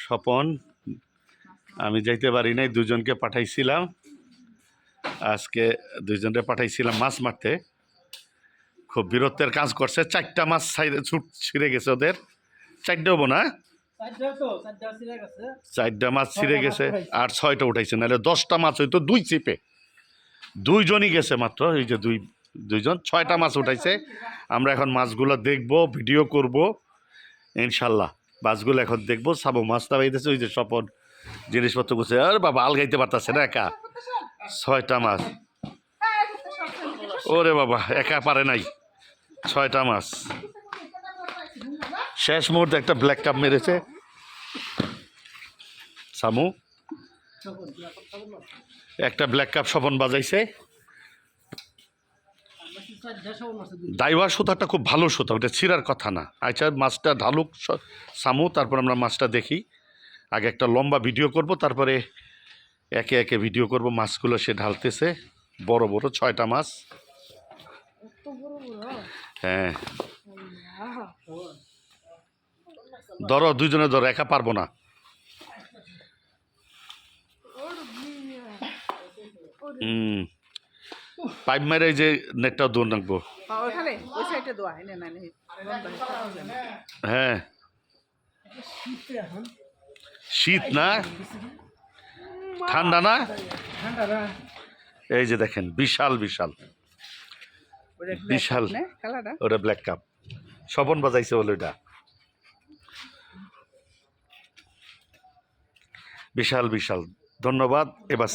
স্বপন আমি যাইতে পারি নাই, দুজনকে পাঠাইছিলাম আজকে, দুজনকে পাঠাইছিলাম মাছ মারতে। খুব বীরত্বের কাজ করছে, 4টা মাছ ছিঁড়ে গেছে ওদের, 4টা হবো না, 4টা মাছ ছিঁড়ে গেছে আর 6টা উঠাইছে, নাহলে 10টা মাছ হইতো 2 চিপে, 2জনই গেছে মাত্র, এই যে দুইজন 6টা মাছ উঠাইছে। আমরা এখন মাছগুলো দেখবো, ভিডিও করব ইনশাল্লাহ। মাছগুলো এখন দেখবো, সাবো মাছটা বাইতেছে, ওই যে স্বপন জিনিসপত্র গুছে, আর বাবা আলগাইতে পারতেছে না একা, 6টা মাছ, ওরে বাবা একা পারে নাই, 6টা মাছ। শেষ মুহূর্তে একটা ব্ল্যাক কাপ মেরেছে সামু, একটা ব্ল্যাক কাপ স্বপন বাজাইছে। ডাইভার সুতাটা খুব ভালো সুতা, ওটা ছিঁড়ার কথা না। আচ্ছা মাছটা ঢালুক সামু, তারপর আমরা মাছটা দেখি। আগে একটা লম্বা ভিডিও করব, তারপরে একে একে ভিডিও করব। মাছগুলো সে ঢালতেছে, বড় বড় 6টা মাছ। হ্যাঁ ধরো, দুইজনে ধরো, একা পারবো না। পাইপ মেরে যে নেটটা দৌড় রাখবো। হ্যাঁ শীত না, ঠান্ডা না, এই যে দেখেন বিশাল বিশাল বিশাল, ওটা ব্ল্যাক কাপ স্বপন বাজাইছে বলে, ওটা বিশাল বিশাল। ধন্যবাদ। এবার